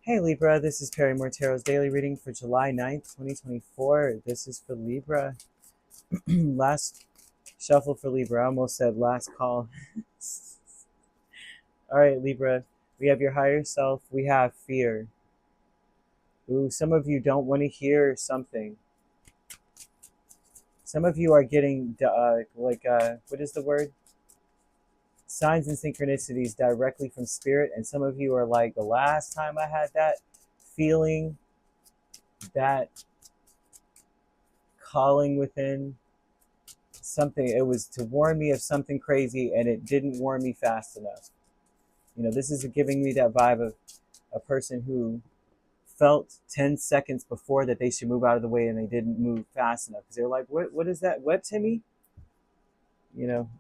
Hey Libra, this is Perrymore Tarot's daily reading for July 9th, 2024. This is for Libra. Last shuffle for Libra. I almost said last call. All right, Libra, we have your higher self. We have fear. Ooh, some of you don't want to hear something. Some of you are getting, what is the word? Signs and synchronicities directly from spirit. And some of you are like, the last time I had that feeling, that calling within, something, it was to warn me of something crazy and it didn't warn me fast enough. This is giving me that vibe of a person who felt 10 seconds before that they should move out of the way and they didn't move fast enough because they're like, what is that? What, Timmy? You know,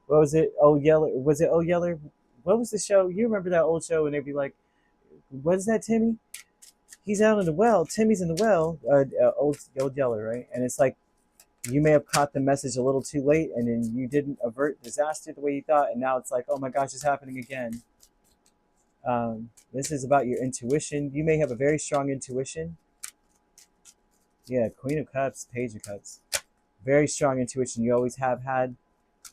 what was it? Oh Yeller. Was it Oh Yeller? What was the show? You remember that old show and they'd be like, what is that, Timmy? He's out in the well. Timmy's in the well. Old Yeller, right? And it's like, you may have caught the message a little too late and then you didn't avert disaster the way you thought, and now it's like, oh my gosh, it's happening again. This is about your intuition. You may have a very strong intuition. Yeah, Queen of Cups, Page of Cups. Very strong intuition. You always have had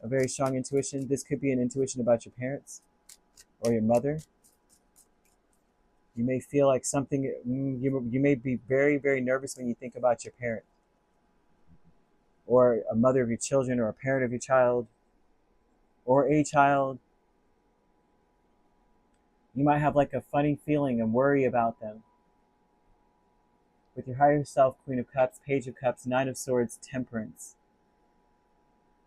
a very strong intuition. This could be an intuition about your parents or your mother. You may feel like something, you may be very, very nervous when you think about your parent, or a mother of your children, or a parent of your child, or a child. You might have like a funny feeling and worry about them. With your higher self, Queen of Cups, Page of Cups, Nine of Swords, Temperance.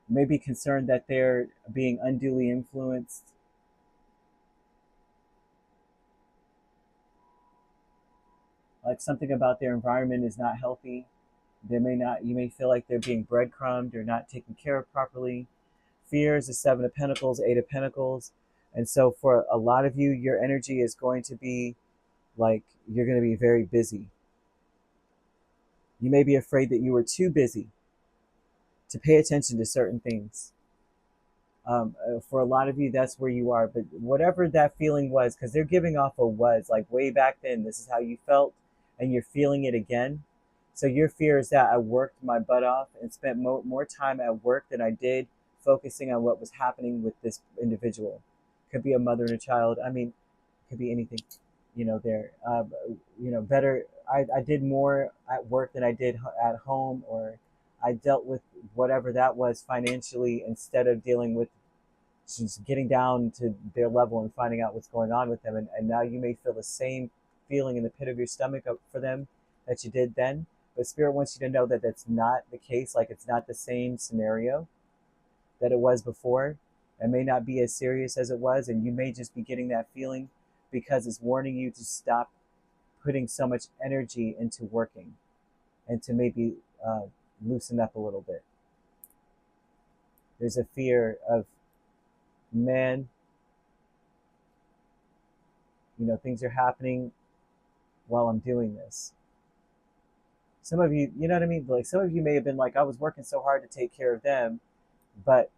You may be concerned that they're being unduly influenced. Like something about their environment is not healthy. You may feel like they're being breadcrumbed or not taken care of properly. Fear is the Seven of Pentacles, Eight of Pentacles. And so for a lot of you, your energy is going to be like, you're going to be very busy. You may be afraid that you were too busy to pay attention to certain things. For a lot of you, that's where you are. But whatever that feeling was, because they're giving off a was, like way back then, this is how you felt, and you're feeling it again. So your fear is that I worked my butt off and spent more time at work than I did focusing on what was happening with this individual. Could be a mother and a child. I mean, it could be anything, there. Better, I did more at work than I did at home, or I dealt with whatever that was financially instead of dealing with just getting down to their level and finding out what's going on with them. And now you may feel the same feeling in the pit of your stomach for them that you did then. But Spirit wants you to know that that's not the case. Like, it's not the same scenario that it was before. It may not be as serious as it was, and you may just be getting that feeling because it's warning you to stop putting so much energy into working and to maybe loosen up a little bit. There's a fear of, man, things are happening while I'm doing this. Some of you, you know what I mean? Like, some of you may have been like, I was working so hard to take care of them, but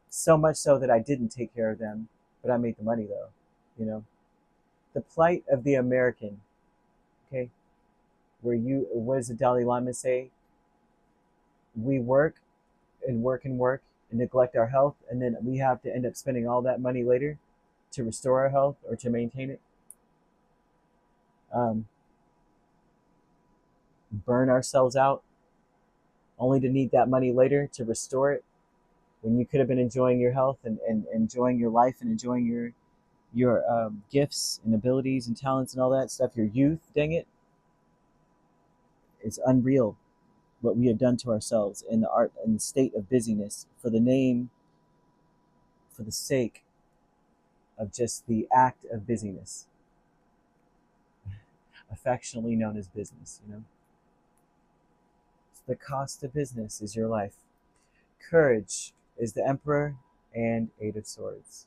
so much so that I didn't take care of them, but I made the money though. The plight of the American, okay? What does the Dalai Lama say? We work and work and work and neglect our health, and then we have to end up spending all that money later to restore our health or to maintain it. Burn ourselves out only to need that money later to restore it, when you could have been enjoying your health and enjoying your life and enjoying your gifts and abilities and talents and all that stuff, your youth. Dang it. It's unreal what we have done to ourselves in the art and the state of busyness for the sake of just the act of busyness, affectionately known as business. The cost of business is your life. Courage is the Emperor and Eight of Swords.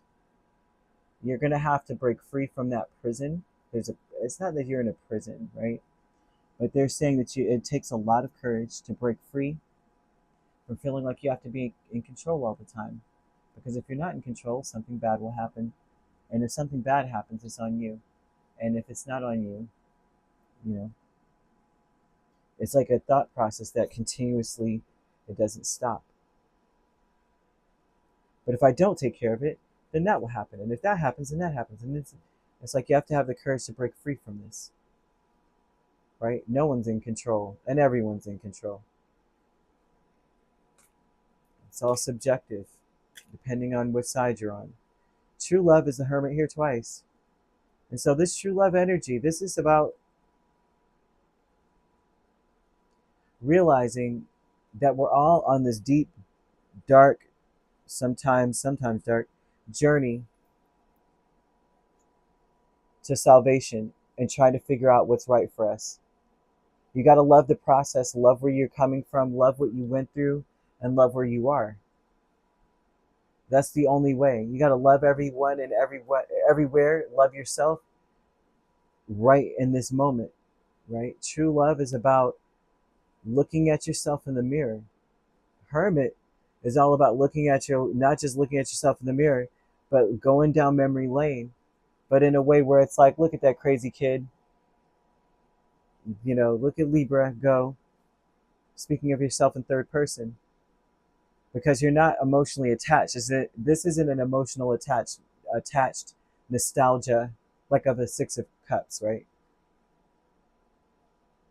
You're going to have to break free from that prison. It's not that you're in a prison, right? But they're saying that it takes a lot of courage to break free from feeling like you have to be in control all the time. Because if you're not in control, something bad will happen. And if something bad happens, it's on you. And if it's not on you, you know, it's like a thought process that continuously, it doesn't stop. But if I don't take care of it, then that will happen. And if that happens, then that happens. And it's like you have to have the courage to break free from this, right? No one's in control, and everyone's in control. It's all subjective, depending on which side you're on. True love is the Hermit here twice. And so this true love energy, this is about realizing that we're all on this deep, dark, sometimes dark journey to salvation and trying to figure out what's right for us. You got to love the process, love where you're coming from, love what you went through, and love where you are. That's the only way. You got to love everyone and everywhere. Love yourself right in this moment, right? True love is about looking at yourself in the mirror. Hermit is all about looking at not just looking at yourself in the mirror, but going down memory lane, but in a way where it's like, look at that crazy kid. You know, look at Libra, go. Speaking of yourself in third person. Because you're not emotionally attached. This isn't an emotional attached nostalgia like of the Six of Cups, right?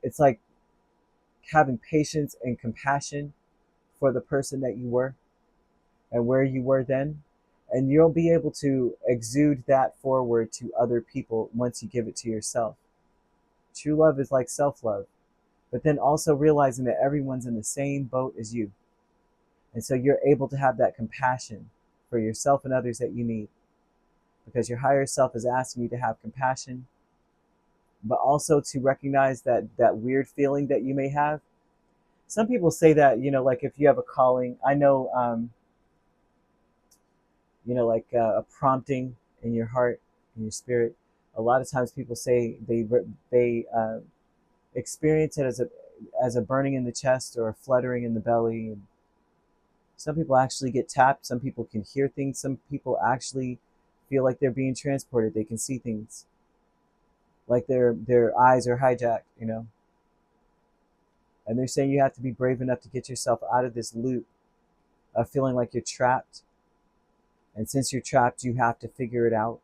It's like having patience and compassion for the person that you were and where you were then. And you'll be able to exude that forward to other people once you give it to yourself. True love is like self-love, but then also realizing that everyone's in the same boat as you. And so you're able to have that compassion for yourself and others that you need, because your higher self is asking you to have compassion, but also to recognize that weird feeling that you may have. Some people say that, you know, like if you have a calling, I know, you know, like a prompting in your heart, in your spirit. A lot of times people say they experience it as a burning in the chest or a fluttering in the belly. And some people actually get tapped. Some people can hear things. Some people actually feel like they're being transported. They can see things, like their eyes are hijacked, you know. And they're saying you have to be brave enough to get yourself out of this loop of feeling like you're trapped. And since you're trapped, you have to figure it out.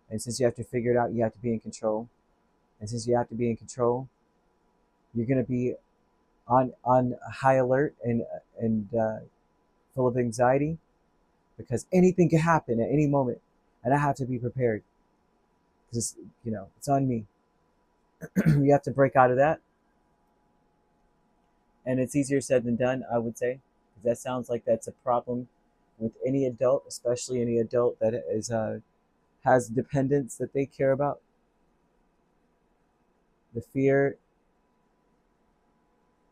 And since you have to figure it out, you have to be in control. And since you have to be in control, you're going to be on high alert and full of anxiety, because anything can happen at any moment, and I have to be prepared because, you know, it's on me. You have to break out of that, and it's easier said than done, I would say. That sounds like that's a problem with any adult, especially any adult that is has dependents that they care about. The fear,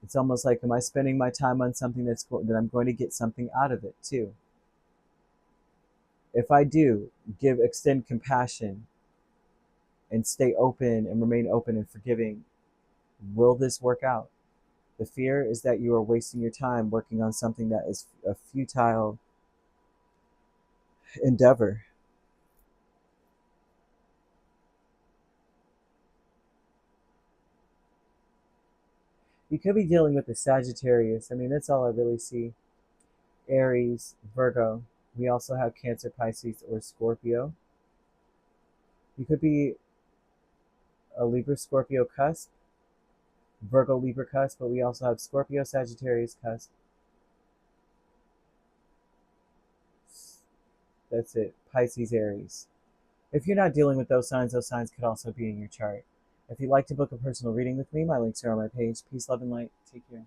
it's almost like, am I spending my time on something that I'm going to get something out of it too? If I do extend compassion and stay open and remain open and forgiving, will this work out? The fear is that you are wasting your time working on something that is a futile endeavor. You could be dealing with a Sagittarius. I mean, that's all I really see. Aries, Virgo. We also have Cancer, Pisces, or Scorpio. You could be a Libra, Scorpio cusp, Virgo, Libra cusp, but we also have Scorpio, Sagittarius cusp. That's it. Pisces, Aries. If you're not dealing with those signs could also be in your chart. If you'd like to book a personal reading with me, my links are on my page. Peace, love, and light. Take care.